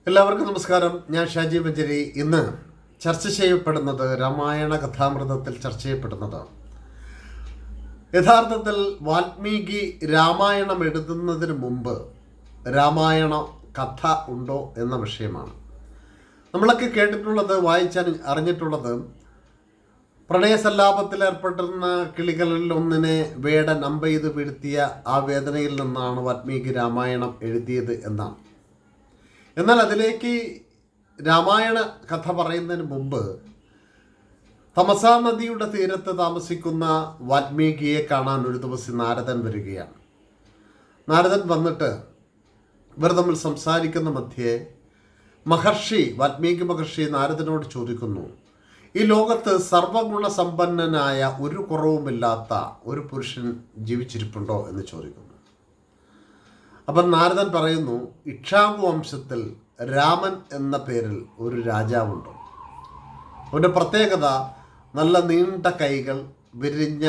എല്ലാവർക്കും നമസ്കാരം. ഞാൻ ഷാജി മഞ്ചേരി. ഇന്ന് ചർച്ച ചെയ്യപ്പെടുന്നത് രാമായണ കഥാമൃതത്തിൽ ചർച്ച ചെയ്യപ്പെടുന്നത് യഥാർത്ഥത്തിൽ വാൽമീകി രാമായണം എഴുതുന്നതിന് മുമ്പ് രാമായണ കഥ ഉണ്ടോ എന്ന വിഷയമാണ്. നമ്മളൊക്കെ കേട്ടിട്ടുള്ളത്, വായിച്ചാൽ അറിഞ്ഞിട്ടുള്ളത്, പ്രണയസല്ലാപത്തിൽ ഏർപ്പെട്ടിരുന്ന കിളികളിൽ ഒന്നിനെ വേടൻ അമ്പെയ്ത് വീഴ്ത്തിയ ആ വേദനയിൽ നിന്നാണ് വാൽമീകി രാമായണം എഴുതിയത് എന്നാണ്. എന്നാൽ അതിലേക്ക് രാമായണ കഥ പറയുന്നതിന് മുമ്പ് തമസാ നദിയുടെ തീരത്ത് താമസിക്കുന്ന വാൽമീകിയെ കാണാൻ ഒരു ദിവസം നാരദൻ വരികയാണ്. നാരദൻ വന്നിട്ട് ഇവർ തമ്മിൽ സംസാരിക്കുന്ന മധ്യേ വാൽമീകി മഹർഷി നാരദനോട് ചോദിക്കുന്നു, ഈ ലോകത്ത് സർവഗുണസമ്പന്നനായ ഒരു കുറവുമില്ലാത്ത ഒരു പുരുഷൻ ജീവിച്ചിരിപ്പുണ്ടോ എന്ന് ചോദിക്കുന്നു. അപ്പം നാരദൻ പറയുന്നു, ഇക്ഷ്വാകു വംശത്തിൽ രാമൻ എന്ന പേരിൽ ഒരു രാജാവുണ്ട്. അവൻ്റെ പ്രത്യേകത നല്ല നീണ്ട കൈകൾ, വിരിഞ്ഞ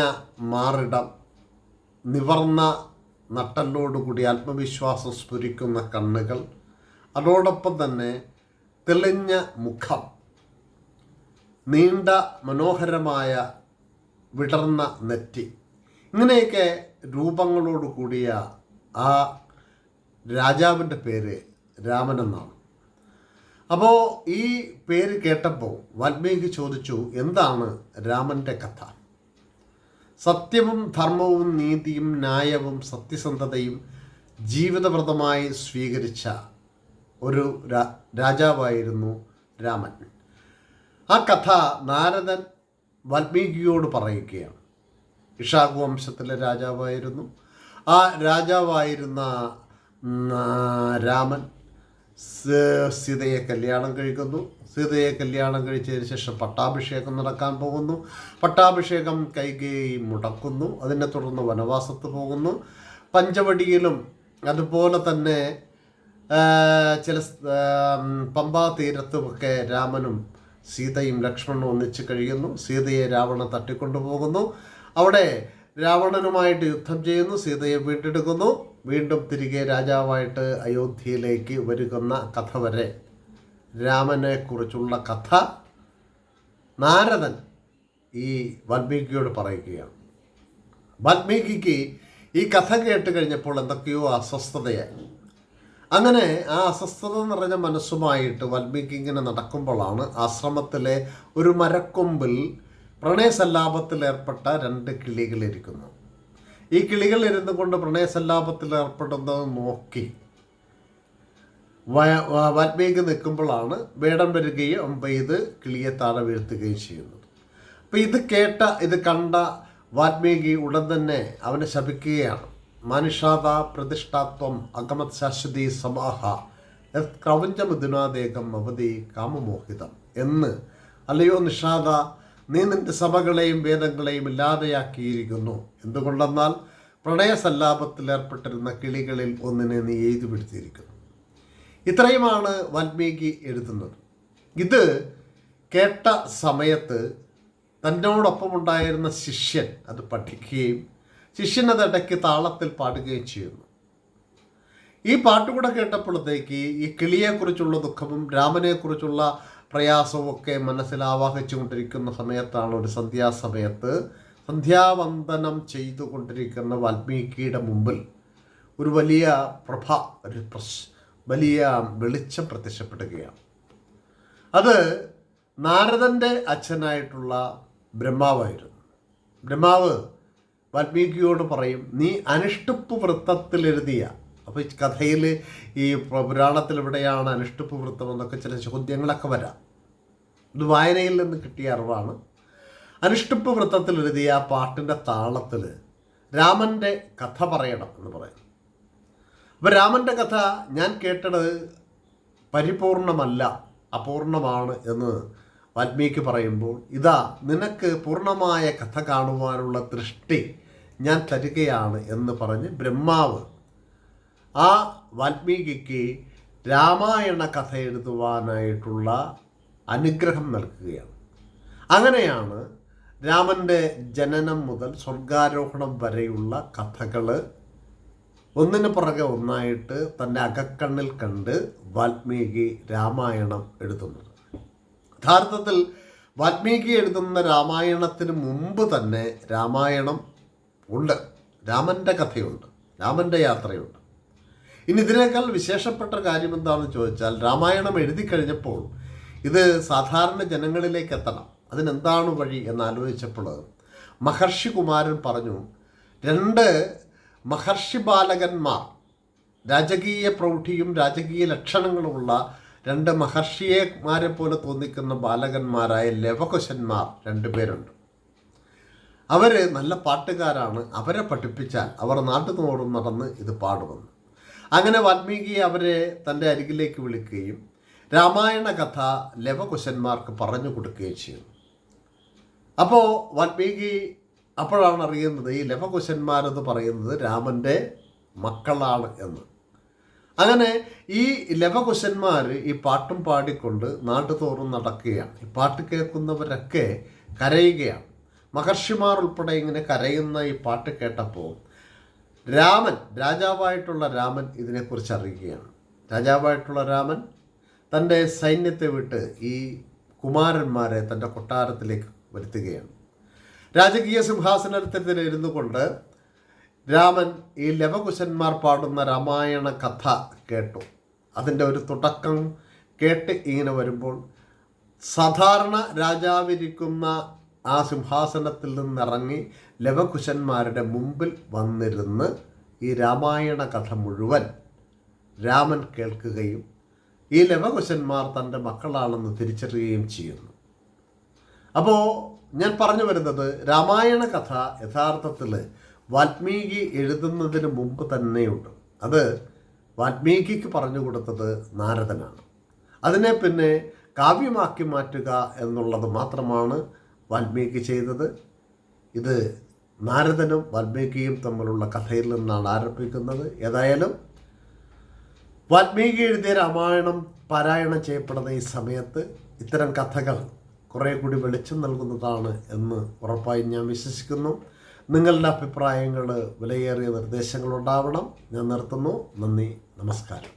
മാറിടം, നിവർന്ന നട്ടലോടുകൂടി ആത്മവിശ്വാസം സ്ഫുരിക്കുന്ന കണ്ണുകൾ, അതോടൊപ്പം തന്നെ തെളിഞ്ഞ മുഖം, നീണ്ട മനോഹരമായ വിടർന്ന നെറ്റി, ഇങ്ങനെയൊക്കെ രൂപങ്ങളോട് കൂടിയ ആ രാജാവിൻ്റെ പേര് രാമൻ എന്നാണ്. അപ്പോൾ ഈ പേര് കേട്ടപ്പോൾ വാൽമീകി ചോദിച്ചു, എന്താണ് രാമൻ്റെ കഥ? സത്യവും ധർമ്മവും നീതിയും ന്യായവും സത്യസന്ധതയും ജീവിതവ്രതമായി സ്വീകരിച്ച ഒരു രാജാവായിരുന്നു രാമൻ. ആ കഥ നാരദൻ വാൽമീകിയോട് പറയുകയാണ്. ഇക്ഷ്വാകു വംശത്തിലെ രാജാവായിരുന്നു. ആ രാജാവായിരുന്ന രാമൻ സീതയെ കല്യാണം കഴിക്കുന്നു. സീതയെ കല്യാണം കഴിച്ചതിന് ശേഷം പട്ടാഭിഷേകം നടക്കാൻ പോകുന്നു. പട്ടാഭിഷേകം കൈകേയി മുടക്കുന്നു. അതിനെ തുടർന്ന് വനവാസത്ത് പോകുന്നു. പഞ്ചവടിയിലും അതുപോലെ തന്നെ ചില പമ്പാ തീരത്തുമൊക്കെ രാമനും സീതയും ലക്ഷ്മണനും ഒന്നിച്ച് കഴിയുന്നു. സീതയെ രാവണൻ തട്ടിക്കൊണ്ടുപോകുന്നു. അവിടെ രാവണനുമായിട്ട് യുദ്ധം ചെയ്യുന്നു. സീതയെ വീണ്ടെടുക്കുന്നു. വീണ്ടും തിരികെ രാജാവായിട്ട് അയോധ്യയിലേക്ക് വരുന്ന കഥ വരെ രാമനെക്കുറിച്ചുള്ള കഥ നാരദൻ ഈ വാൽമീകിയോട് പറയുകയാണ്. വാൽമീകിക്ക് ഈ കഥ കേട്ട് കഴിഞ്ഞപ്പോൾ എന്തൊക്കെയോ അസ്വസ്ഥതയായി. അങ്ങനെ ആ അസ്വസ്ഥത നിറഞ്ഞ മനസ്സുമായിട്ട് വാൽമീകി ഇങ്ങനെ നടക്കുമ്പോഴാണ് ആശ്രമത്തിലെ ഒരു മരക്കൊമ്പിൽ പ്രണയസല്ലാപത്തിൽ ഏർപ്പെട്ട 2 കിളികളിരിക്കുന്നു. ഈ കിളികൾ ഇരുന്നു കൊണ്ട് പ്രണയസല്ലാപത്തിൽ ഏർപ്പെടുന്നത് നോക്കി വാൽമീകി നിൽക്കുമ്പോഴാണ് വേടൻ വരികയും അമ്പെയ്ത് കിളിയെ താഴെ വീഴ്ത്തുകയും ചെയ്യുന്നത്. അപ്പോൾ ഇത് കണ്ട വാൽമീകി ഉടൻ തന്നെ അവനെ ശപിക്കുകയാണ്. മാനുഷാദ പ്രതിഷ്ഠാത്വം അഗമത് ശാശ്വതി സമാഹ ക്രൗഞ്ചമിഥുനാദേകം അവധി കാമമോഹിതം എന്ന്. അല്ലയോ നിഷാദ, നീ നിന്റെ സഭകളെയും വേദങ്ങളെയും ഇല്ലാതെയാക്കിയിരിക്കുന്നു. എന്തുകൊണ്ടെന്നാൽ പ്രണയസല്ലാപത്തിൽ ഏർപ്പെട്ടിരുന്ന കിളികളിൽ ഒന്നിനെ നീ എഴുതിപിടുത്തിയിരിക്കുന്നു. ഇത്രയുമാണ് വാൽമീകി എഴുതുന്നത്. ഇത് കേട്ട സമയത്ത് തന്നോടൊപ്പമുണ്ടായിരുന്ന ശിഷ്യൻ അത് പഠിക്കുകയും ശിഷ്യൻ അത് ഇടയ്ക്ക് താളത്തിൽ പാടുകയും ചെയ്യുന്നു. ഈ പാട്ടുകൂടെ കേട്ടപ്പോഴത്തേക്ക് ഈ കിളിയെക്കുറിച്ചുള്ള ദുഃഖവും രാമനെക്കുറിച്ചുള്ള പ്രയാസവും ഒക്കെ മനസ്സിൽ ആവാഹിച്ചു കൊണ്ടിരിക്കുന്ന സമയത്താണ് ഒരു സന്ധ്യാസമയത്ത് സന്ധ്യാവന്ദനം ചെയ്തുകൊണ്ടിരിക്കുന്ന വാൽമീകിയുടെ മുമ്പിൽ ഒരു വലിയ വലിയ വെളിച്ചം പ്രത്യക്ഷപ്പെടുകയാണ്. അത് നാരദൻ്റെ അച്ഛനായിട്ടുള്ള ബ്രഹ്മാവായിരുന്നു. ബ്രഹ്മാവ് വാൽമീകിയോട് പറയും, നീ അനുഷ്ടുപ്പ് വൃത്തത്തിൽ എഴുതിയ, അപ്പോൾ ഈ കഥയിൽ ഈ പുരാണത്തിൽ എവിടെയാണ് അനുഷ്ടുപ്പ് വൃത്തം എന്നൊക്കെ ചില ചോദ്യങ്ങളൊക്കെ വരാം. ഇത് വായനയിൽ നിന്ന് കിട്ടിയ അറിവാണ്. അനുഷ്ടുപ്പ് വൃത്തത്തിൽ എഴുതിയ ആ പാട്ടിൻ്റെ താളത്തിൽ രാമൻ്റെ കഥ പറയണം എന്ന് പറയുന്നു. അപ്പോൾ രാമൻ്റെ കഥ ഞാൻ കേട്ടത് പരിപൂർണമല്ല, അപൂർണമാണ് എന്ന് വാൽമീകി പറയുമ്പോൾ, ഇതാ നിനക്ക് പൂർണ്ണമായ കഥ കാണുവാനുള്ള ദൃഷ്ടി ഞാൻ തരികയാണ് എന്ന് പറഞ്ഞ് ബ്രഹ്മാവ് ആ വാൽമീകിക്ക് രാമായണ കഥ എഴുതുവാനായിട്ടുള്ള അനുഗ്രഹം നൽകുകയാണ്. അങ്ങനെയാണ് രാമൻ്റെ ജനനം മുതൽ സ്വർഗാരോഹണം വരെയുള്ള കഥകൾ ഒന്നിന് പുറകെ ഒന്നായിട്ട് തൻ്റെ അകക്കണ്ണിൽ കണ്ട് വാൽമീകി രാമായണം എഴുതുന്നത്. യഥാർത്ഥത്തിൽ വാൽമീകി എഴുതുന്ന രാമായണത്തിന് മുമ്പ് തന്നെ രാമായണം ഉണ്ട്, രാമൻ്റെ കഥയുണ്ട്, രാമൻ്റെ യാത്രയുണ്ട്. ഇനി ഇതിനേക്കാൾ വിശേഷപ്പെട്ട കാര്യം എന്താണെന്ന് ചോദിച്ചാൽ, രാമായണം എഴുതി കഴിഞ്ഞപ്പോൾ ഇത് സാധാരണ ജനങ്ങളിലേക്ക് എത്തണം, അതിനെന്താണ് വഴി എന്നാലോചിച്ചപ്പോൾ മഹർഷി കുമാരൻ പറഞ്ഞു, 2 മഹർഷി ബാലകന്മാർ, രാജകീയ പ്രൗഢിയും രാജകീയ ലക്ഷണങ്ങളുമുള്ള 2 മഹർഷിമാരെ പോലെ തോന്നിക്കുന്ന ബാലകന്മാരായ ലവകുശന്മാർ 2 പേരുണ്ട്. അവർ നല്ല പാട്ടുകാരാണ്, അവരെ പഠിപ്പിച്ചാൽ അവർ നാട്ടുതോറും നടന്ന് ഇത് പാടുമെന്ന്. അങ്ങനെ വാൽമീകി അവരെ തൻ്റെ അരികിലേക്ക് വിളിക്കുകയും രാമായണ കഥ ലവകുശന്മാർക്ക് പറഞ്ഞു കൊടുക്കുകയും ചെയ്യുന്നു. അപ്പോൾ വാൽമീകി അപ്പോഴാണ് അറിയുന്നത് ഈ ലവകുശന്മാരെന്ന് പറയുന്നത് രാമൻ്റെ മക്കളാണ് എന്ന്. അങ്ങനെ ഈ ലവകുശന്മാർ ഈ പാട്ടും പാടിക്കൊണ്ട് നാട്ടുതോറും നടക്കുകയാണ്. ഈ പാട്ട് കേൾക്കുന്നവരൊക്കെ കരയുകയാണ്. മഹർഷിമാർ ഉൾപ്പെടെ ഇങ്ങനെ കരയുന്ന ഈ പാട്ട് കേട്ടപ്പോൾ രാമൻ, രാജാവായിട്ടുള്ള രാമൻ ഇതിനെക്കുറിച്ച് അറിയുകയാണ്. രാജാവായിട്ടുള്ള രാമൻ തൻ്റെ സൈന്യത്തെ വിട്ട് ഈ കുമാരന്മാരെ തൻ്റെ കൊട്ടാരത്തിലേക്ക് വരുത്തുകയാണ്. രാജകീയ സിംഹാസനത്തിൽ ഇരുന്നു കൊണ്ട് രാമൻ ഈ ലവകുശന്മാർ പാടുന്ന രാമായണ കഥ കേട്ടു. അതിൻ്റെ ഒരു തുടക്കം കേട്ട് ഇങ്ങനെ വരുമ്പോൾ സാധാരണ രാജാവിരിക്കുന്ന ആ സിംഹാസനത്തിൽ നിന്നിറങ്ങി ലവകുശന്മാരുടെ മുമ്പിൽ വന്നിരുന്ന് ഈ രാമായണ കഥ മുഴുവൻ രാമൻ കേൾക്കുകയും ഈ ലവകുശന്മാർ തൻ്റെ മക്കളാണെന്ന് തിരിച്ചറിയുകയും ചെയ്യുന്നു. അപ്പോൾ ഞാൻ പറഞ്ഞു വരുന്നത്, രാമായണ കഥ യഥാർത്ഥത്തിൽ വാൽമീകി എഴുതുന്നതിന് മുമ്പ് തന്നെയുണ്ട്. അത് വാൽമീകിക്ക് പറഞ്ഞു കൊടുത്തത് നാരദനാണ്. അതിനെ പിന്നെ കാവ്യമാക്കി മാറ്റുക എന്നുള്ളത് മാത്രമാണ് വാൽമീകി ചെയ്തത്. ഇത് നാരദനും വാൽമീകിയും തമ്മിലുള്ള കഥയിൽ നിന്നാണ് ആരംഭിക്കുന്നത്. ഏതായാലും വാൽമീകി എഴുതിയ രാമായണം പാരായണം ചെയ്യപ്പെടുന്ന ഈ സമയത്ത് ഇത്തരം കഥകൾ കുറേ കൂടി വെളിച്ചം നൽകുന്നതാണ് എന്ന് ഉറപ്പായും ഞാൻ വിശ്വസിക്കുന്നു. നിങ്ങളുടെ അഭിപ്രായങ്ങൾ, വിലയേറിയ നിർദ്ദേശങ്ങളുണ്ടാവണം. ഞാൻ നിർത്തുന്നു. നന്ദി, നമസ്കാരം.